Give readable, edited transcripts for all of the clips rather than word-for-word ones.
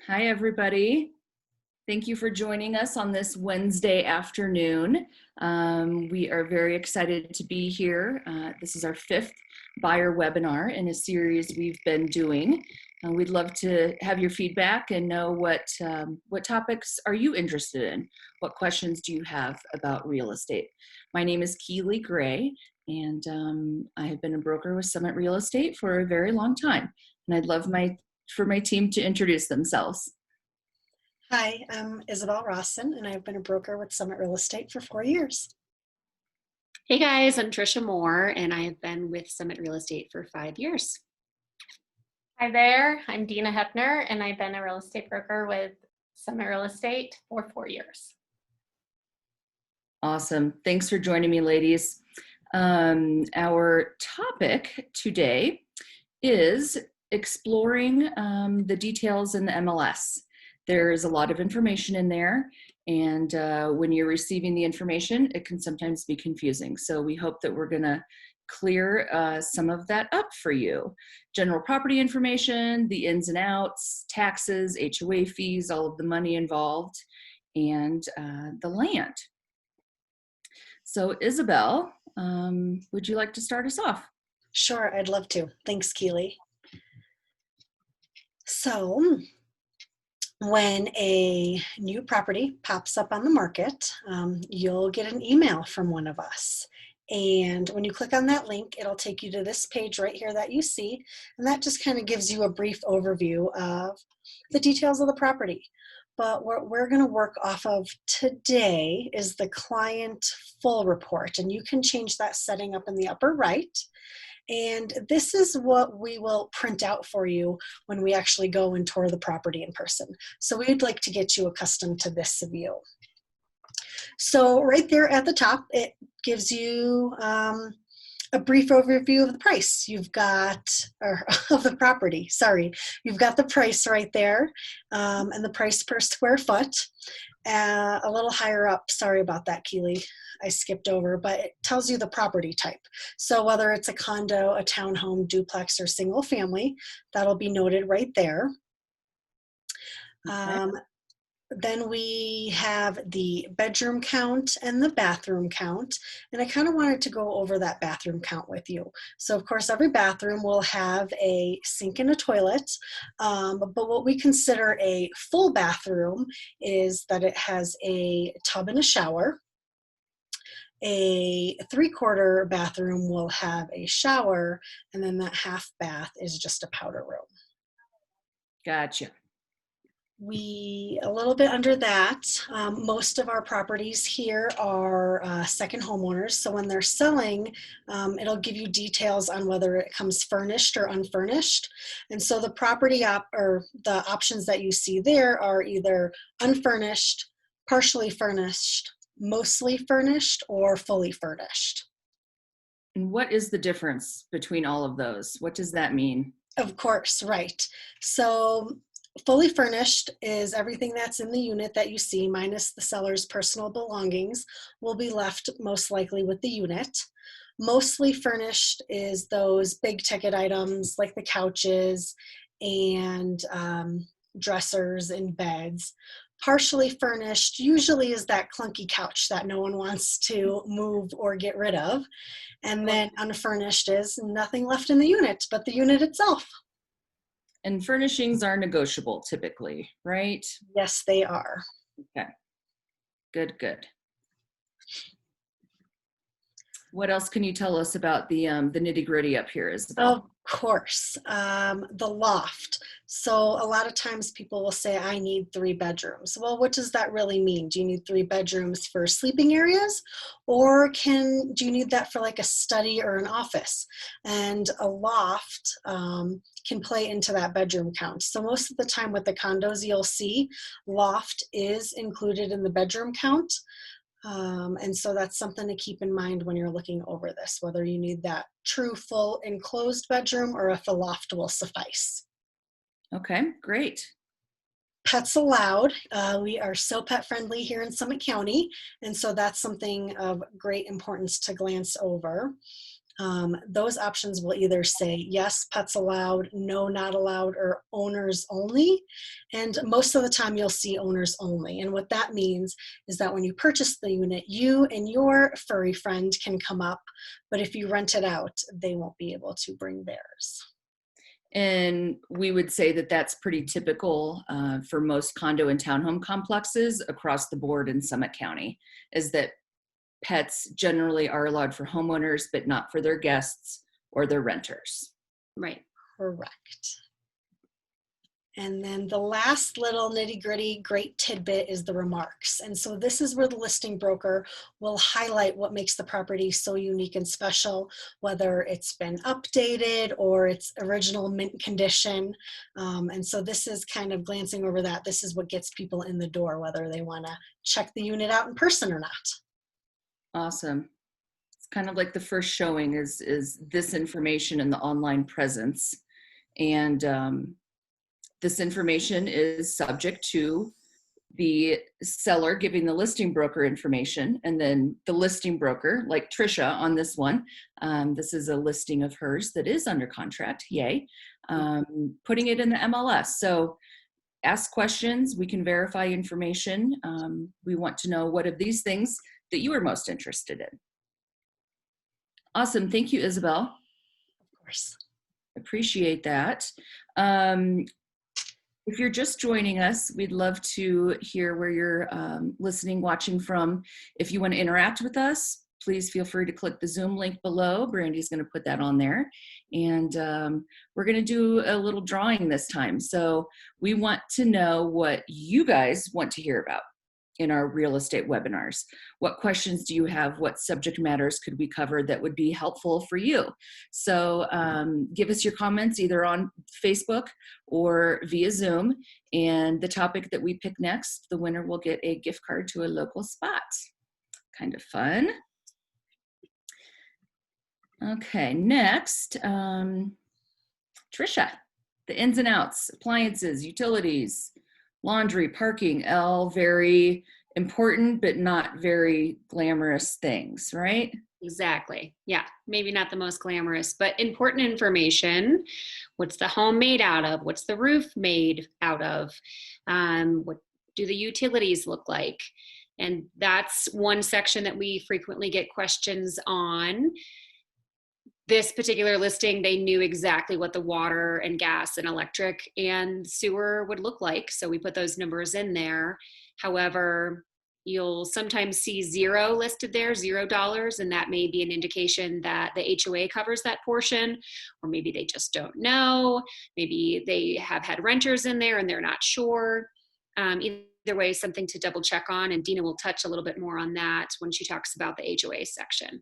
Hi, everybody. Thank you for joining us on this Wednesday afternoon. We are very excited to be here. This is our fifth buyer webinar in a series we've been doing. We'd love to have your feedback and know what topics are you interested in? What questions do you have about real estate? My name is Keely Gray, and I have been a broker with Summit Real Estate for a very long time. And I'd love for my team to introduce themselves. Hi, I'm Isabel Rawson, and I've been a broker with Summit Real Estate for 4 years. Hey guys, I'm Trisha Moore, and I have been with Summit Real Estate for 5 years. Hi there, I'm Dina Hepner, and I've been a real estate broker with Summit Real Estate for 4 years. Awesome. Thanks for joining me, ladies. Our topic today is exploring the details in the MLS. There's a lot of information in there, and when you're receiving the information, it can sometimes be confusing. So we hope that we're going to clear some of that up for you. General property information, the ins and outs, taxes, HOA fees, all of the money involved, and the land. So Isabel, would you like to start us off? Sure, I'd love to. Thanks, Keely. So, when a new property pops up on the market, you'll get an email from one of us. And when you click on that link, it'll take you to this page right here that you see. And that just kind of gives you a brief overview of the details of the property. But what we're going to work off of today is the client full report. And you can change that setting up in the upper right. And this is what we will print out for you when we actually go and tour the property in person. So we'd like to get you accustomed to this view. So right there at the top, it gives you a brief overview of the price. You've got, or of the property, sorry. You've got the price right there and the price per square foot. A little higher up, sorry about that, Keely, I skipped over, but it tells you the property type. So whether it's a condo, a townhome, duplex, or single family, that'll be noted right there. Okay. Then we have the bedroom count and the bathroom count. And I kind of wanted to go over that bathroom count with you. So of course, every bathroom will have a sink and a toilet. But what we consider a full bathroom is that it has a tub and a shower. A 3/4 bathroom will have a shower, and then that half bath is just a powder room. Gotcha. A little bit under that, most of our properties here are second homeowners. So when they're selling, it'll give you details on whether it comes furnished or unfurnished. And so the or the options that you see there are either unfurnished, partially furnished, mostly furnished, or fully furnished. And what is the difference between all of those? What does that mean? Of course, right. So fully furnished is everything that's in the unit that you see, minus the seller's personal belongings, will be left most likely with the unit. Mostly furnished is those big ticket items like the couches and dressers and beds. Partially furnished usually is that clunky couch that no one wants to move or get rid of. And then unfurnished is nothing left in the unit but the unit itself. And furnishings are negotiable typically, right? Yes, they are. Okay. Good, good. What else can you tell us about the nitty-gritty up here, Isabel? Of course, the loft. So a lot of times people will say, I need 3 bedrooms. Well, what does that really mean? Do you need 3 bedrooms for sleeping areas? Or do you need that for like a study or an office? And a loft can play into that bedroom count. So most of the time with the condos, you'll see loft is included in the bedroom count. And so that's something to keep in mind when you're looking over this, whether you need that true full enclosed bedroom or if a loft will suffice. Okay, great. Pets allowed. We are so pet friendly here in Summit County, and so that's something of great importance to glance over. those options will either say yes, pets allowed, no, not allowed, or owners only. And most of the time you'll see owners only. And what that means is that when you purchase the unit, you and your furry friend can come up, but if you rent it out, they won't be able to bring theirs. And we would say that that's pretty typical for most condo and townhome complexes across the board in Summit County, is that pets generally are allowed for homeowners, but not for their guests or their renters. Right. Correct. And then the last little nitty-gritty great tidbit is the remarks. And so this is where the listing broker will highlight what makes the property so unique and special, whether it's been updated or it's original mint condition. And so this is kind of glancing over that. This is what gets people in the door, whether they want to check the unit out in person or not. Awesome. It's kind of like the first showing is this information in the online presence. And this information is subject to the seller giving the listing broker information, and then the listing broker, like Trisha on this one, this is a listing of hers that is under contract, yay, putting it in the MLS. So ask questions, we can verify information. We want to know what of these things that you are most interested in. Awesome, thank you, Isabel. Of course. Appreciate that. If you're just joining us, we'd love to hear where you're listening, watching from. If you want to interact with us, please feel free to click the Zoom link below. Brandy's going to put that on there. And we're going to do a little drawing this time. So we want to know what you guys want to hear about in our real estate webinars. What questions do you have? What subject matters could we cover that would be helpful for you? So give us your comments either on Facebook or via Zoom, and the topic that we pick next, the winner will get a gift card to a local spot. Kind of fun. Okay, next, Trisha, the ins and outs, appliances, utilities, laundry, parking, all very important, but not very glamorous things, right? Exactly. Yeah. Maybe not the most glamorous, but important information. What's the home made out of? What's the roof made out of? What do the utilities look like? And that's one section that we frequently get questions on. This particular listing, they knew exactly what the water and gas and electric and sewer would look like. So we put those numbers in there. However, you'll sometimes see zero listed there, $0, and that may be an indication that the HOA covers that portion, or maybe they just don't know. Maybe they have had renters in there and they're not sure. Either way, something to double check on, and Dina will touch a little bit more on that when she talks about the HOA section.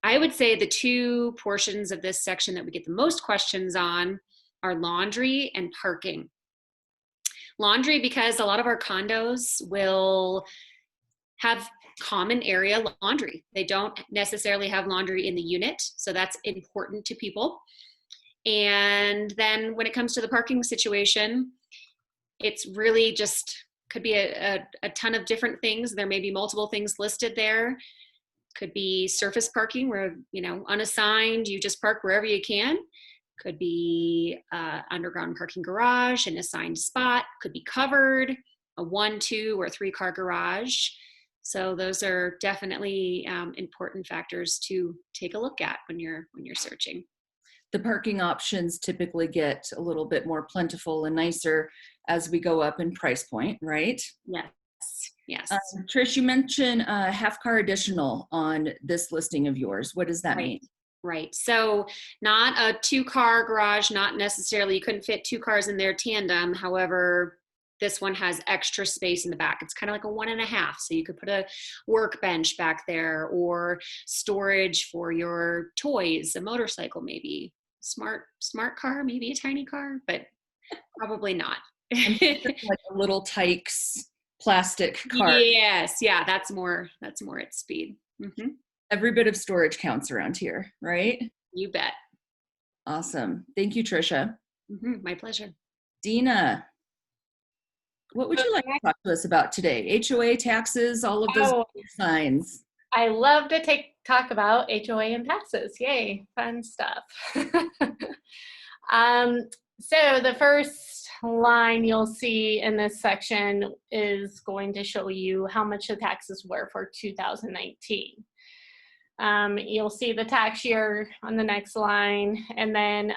I would say the two portions of this section that we get the most questions on are laundry and parking. Laundry, because a lot of our condos will have common area laundry. They don't necessarily have laundry in the unit, so that's important to people. And then when it comes to the parking situation, it's really just could be a ton of different things. There may be multiple things listed there. Could be surface parking where, unassigned, you just park wherever you can. Could be underground parking garage, an assigned spot. Could be covered, a 1, 2, or 3 car garage. So those are definitely important factors to take a look at when you're searching. The parking options typically get a little bit more plentiful and nicer as we go up in price point, right? Yes. Trish, you mentioned half car additional on this listing of yours. What does that mean? Right. So not a 2-car garage, not necessarily, you couldn't fit 2 cars in there tandem. However, this one has extra space in the back. It's kind of like a 1.5. So you could put a workbench back there, or storage for your toys, a motorcycle, maybe smart car, maybe a tiny car, but probably not. Like a little Tykes plastic cart. Yes. Yeah. That's more at speed. Mm-hmm. Every bit of storage counts around here, right? You bet. Awesome. Thank you, Trisha. Mm-hmm. My pleasure. Dina, what would you like to talk to us about today? HOA, taxes, all of those signs. I love to talk about HOA and taxes. Yay, fun stuff. So the first line you'll see in this section is going to show you how much the taxes were for 2019. You'll see the tax year on the next line, and then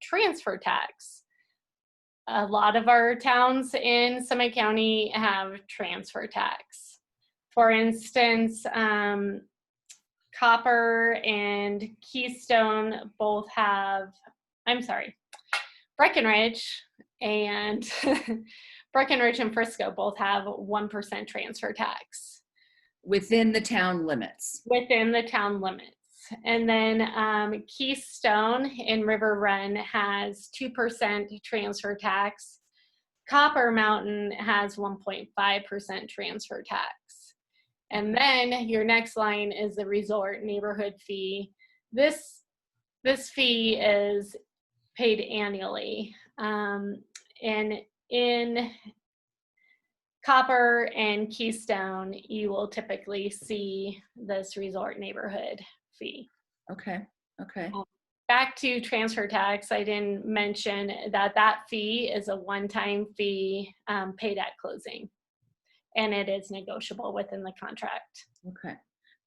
transfer tax. A lot of our towns in Summit County have transfer tax. For instance, Copper and Keystone both have, Breckenridge and Breckenridge and Frisco both have 1% transfer tax. Within the town limits. Within the town limits. And then Keystone in River Run has 2% transfer tax. Copper Mountain has 1.5% transfer tax. And then your next line is the resort neighborhood fee. This fee is paid annually. And in Copper and Keystone, you will typically see this resort neighborhood fee. Okay. Back to transfer tax, I didn't mention that fee is a one-time fee paid at closing, and it is negotiable within the contract. Okay.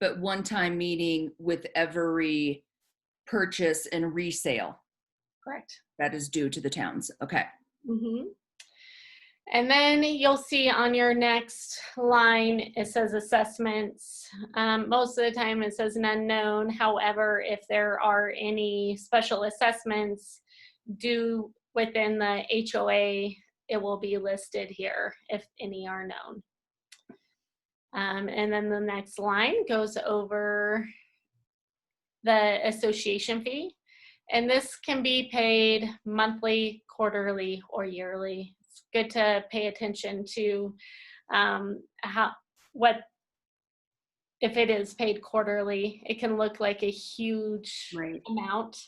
But one-time meeting with every purchase and resale. Correct. That is due to the towns. Okay. Mm-hmm. And then you'll see on your next line, it says assessments. Most of the time it says an unknown. However, if there are any special assessments due within the HOA, it will be listed here if any are known. And then the next line goes over the association fee. And this can be paid monthly, quarterly, or yearly. It's good to pay attention to if it is paid quarterly, it can look like a huge amount.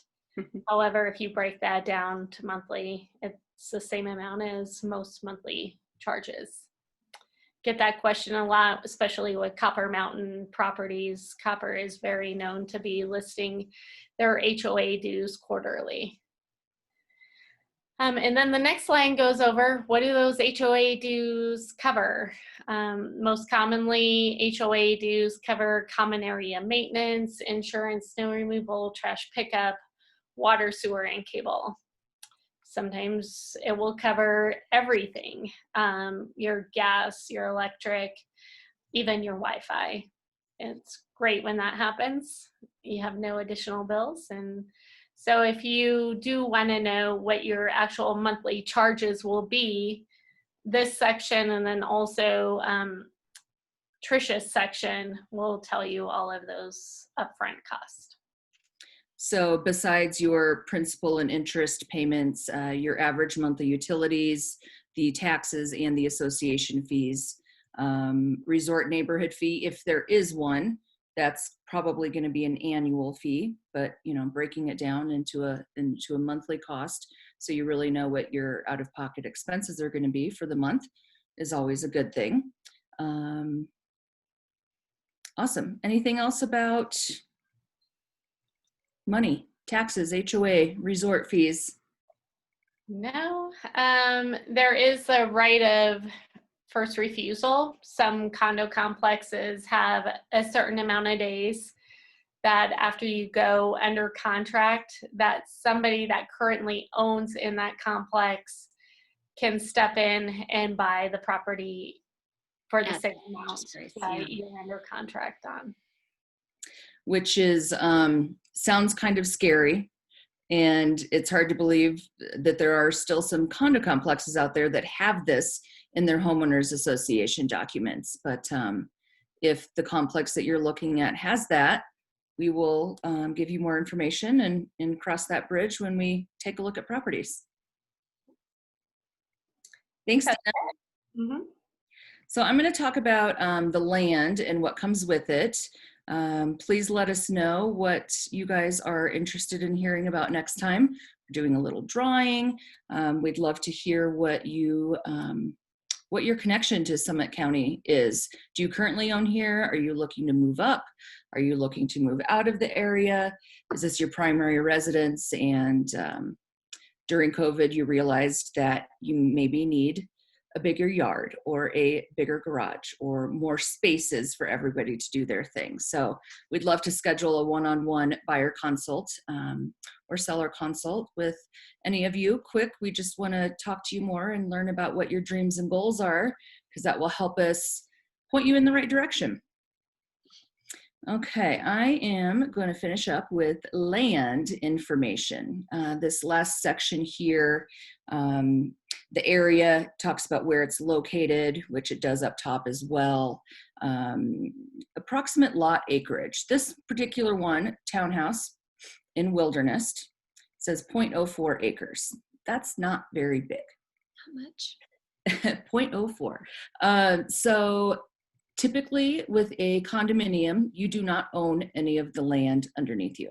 However, if you break that down to monthly, it's the same amount as most monthly charges. Get that question a lot, especially with Copper Mountain properties. Copper is very known to be listing their HOA dues quarterly. And then the next line goes over, what do those HOA dues cover? Most commonly, HOA dues cover common area maintenance, insurance, snow removal, trash pickup, water, sewer, and cable. Sometimes it will cover everything, your gas, your electric, even your Wi-Fi. It's great when that happens. You have no additional bills. And so if you do want to know what your actual monthly charges will be, this section and then also Trisha's section will tell you all of those upfront costs. So besides your principal and interest payments, your average monthly utilities, the taxes and the association fees, resort neighborhood fee, if there is one, that's probably going to be an annual fee, but breaking it down into a monthly cost, so you really know what your out-of-pocket expenses are going to be for the month, is always a good thing. Awesome. Anything else about money, taxes, HOA, resort fees? No, there is a right of first refusal. Some condo complexes have a certain amount of days that after you go under contract, that somebody that currently owns in that complex can step in and buy the property for the same amount that you're under contract on. Which is, sounds kind of scary. And it's hard to believe that there are still some condo complexes out there that have this in their homeowners association documents. But if the complex that you're looking at has that, we will give you more information and cross that bridge when we take a look at properties. Thanks, Dina. Mm-hmm. So I'm going to talk about the land and what comes with it. Please let us know what you guys are interested in hearing about next time. We're doing a little drawing. We'd love to hear what you what your connection to Summit County is. Do you currently own here? Are you looking to move up? Are you looking to move out of the area? Is this your primary residence? And during COVID, you realized that you maybe need a bigger yard or a bigger garage or more spaces for everybody to do their thing. So we'd love to schedule a one-on-one buyer consult or seller consult with any of you. Quick, we just want to talk to you more and learn about what your dreams and goals are, because that will help us point you in the right direction. Okay, I am going to finish up with land information. This last section here, the area talks about where it's located, which it does up top as well. Approximate lot acreage. This particular one, townhouse in Wilderness, says 0.04 acres. That's not very big. How much? 0.04. So typically with a condominium, you do not own any of the land underneath you.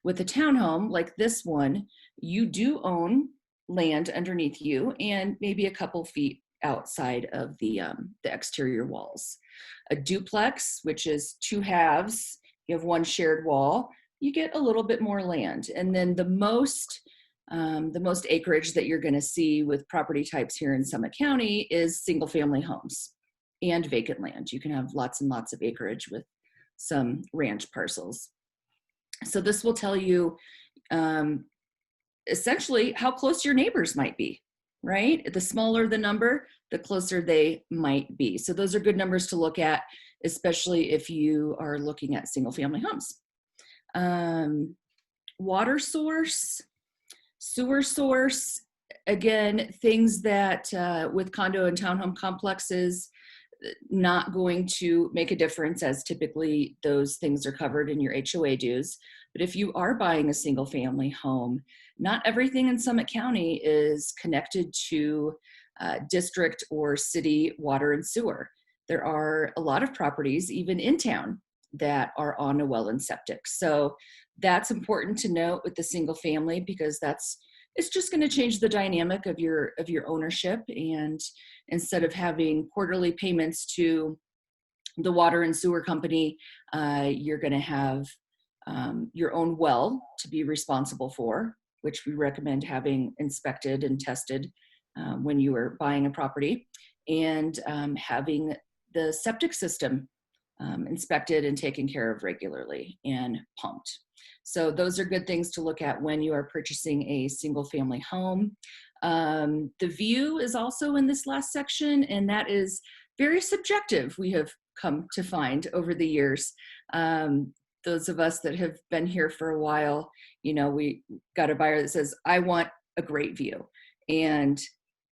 With a townhome like this one, you do own land underneath you and maybe a couple feet outside of the exterior walls. A duplex, which is two halves, you have one shared wall, you get a little bit more land. And then the most acreage that you're going to see with property types here in Summit County is single family homes and vacant land. You can have lots and lots of acreage with some ranch parcels. So this will tell you essentially how close your neighbors might be, right? The smaller the number, the closer they might be. So those are good numbers to look at, especially if you are looking at single family homes. Water source, sewer source, again, things that with condo and townhome complexes, not going to make a difference, as typically those things are covered in your HOA dues. But if you are buying a single family home, not everything in Summit County is connected to district or city water and sewer. There are a lot of properties, even in town, that are on a well and septic. So that's important to note with the single family, because it's just going to change the dynamic of your ownership. And instead of having quarterly payments to the water and sewer company, you're going to have your own well to be responsible for, which we recommend having inspected and tested when you are buying a property, and having the septic system inspected and taken care of regularly and pumped. So those are good things to look at when you are purchasing a single family home. The view is also in this last section, and that is very subjective, we have come to find over the years. Those of us that have been here for a while, we got a buyer that says, I want a great view. And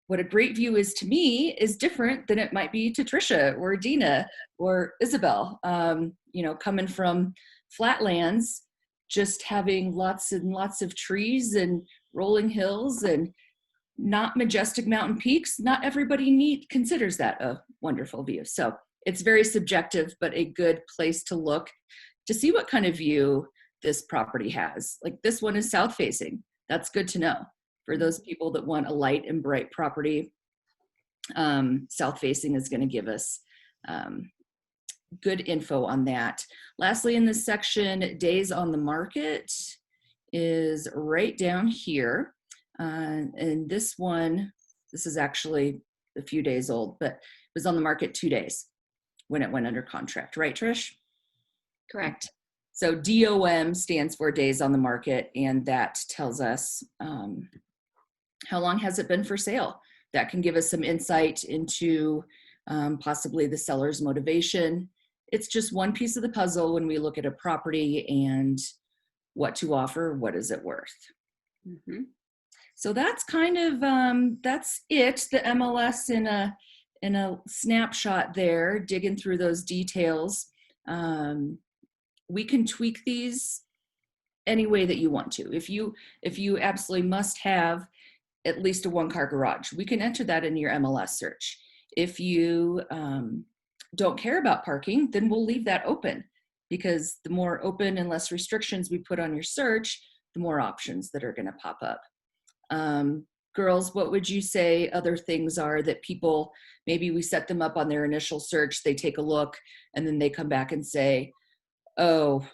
what a great view is to me is different than it might be to Trisha or Dina or Isabel. Coming from flatlands, just having lots and lots of trees and rolling hills and not majestic mountain peaks, not everybody considers that a wonderful view. So it's very subjective, but a good place to look to see what kind of view this property has. Like this one is south facing. That's good to know. For those people that want a light and bright property, south facing is going to give us good info on that. Lastly, in this section, days on the market is right down here. And this is actually a few days old, but it was on the market 2 days when it went under contract. Right, Trish? Correct. So DOM stands for days on the market, and that tells us how long has it been for sale. That can give us some insight into possibly the seller's motivation. It's just one piece of the puzzle when we look at a property and what to offer, what is it worth. Mm-hmm. So that's kind of, that's it, the MLS in a snapshot there, digging through those details. We can tweak these any way that you want to. If you absolutely must have at least a one-car garage, we can enter that in your MLS search. If you don't care about parking, then we'll leave that open, because the more open and less restrictions we put on your search, the more options that are going to pop up. girls, what would you say other things are that people, maybe we set them up on their initial search, they take a look, and then they come back and say, oh,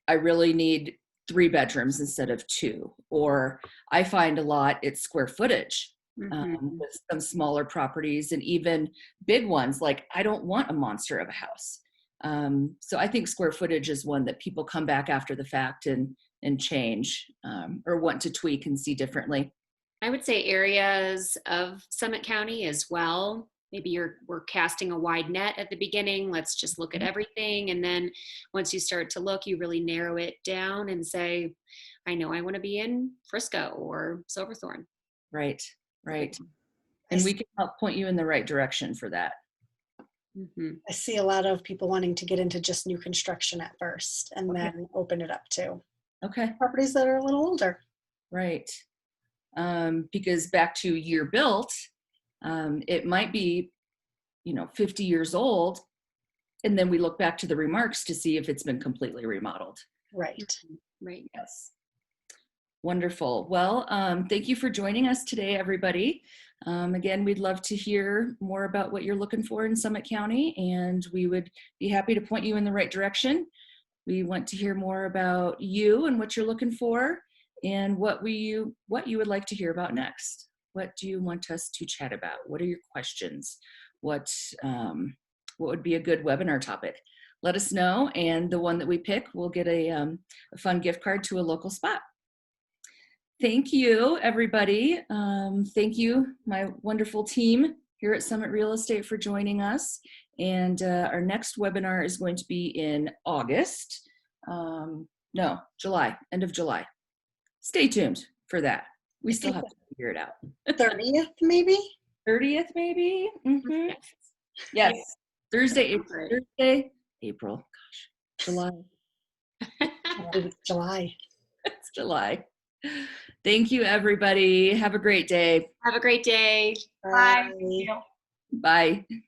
I really need 3 bedrooms instead of 2. Or I find a lot it's square footage with some smaller properties, and even big ones, like I don't want a monster of a house. So I think square footage is one that people come back after the fact and change or want to tweak and see differently. I would say areas of Summit County as well. Maybe we're casting a wide net at the beginning. Let's just look at everything. And then once you start to look, you really narrow it down and say, I know I want to be in Frisco or Silverthorne. Right. And we can help point you in the right direction for that. I see a lot of people wanting to get into just new construction at first and then open it up to properties that are a little older. Right. Because back to year built, it might be, 50 years old. And then we look back to the remarks to see if it's been completely remodeled. Right. Right. Yes. Wonderful. Well, thank you for joining us today, everybody. Again, we'd love to hear more about what you're looking for in Summit County, and we would be happy to point you in the right direction. We want to hear more about you and what you're looking for, and what you would like to hear about next. What do you want us to chat about? What are your questions? What would be a good webinar topic? Let us know, and the one that we pick will get a fun gift card to a local spot. Thank you, everybody. Thank you, my wonderful team here at Summit Real Estate, for joining us. And our next webinar is going to be in August. No, July, end of July. Stay tuned for that. We still have to figure it out. 30th, maybe? 30th, maybe? Mm-hmm. Yes. Thursday, April. Gosh, July. It's July. It's July. Thank you, everybody. Have a great day. Have a great day. Bye. Bye. Bye.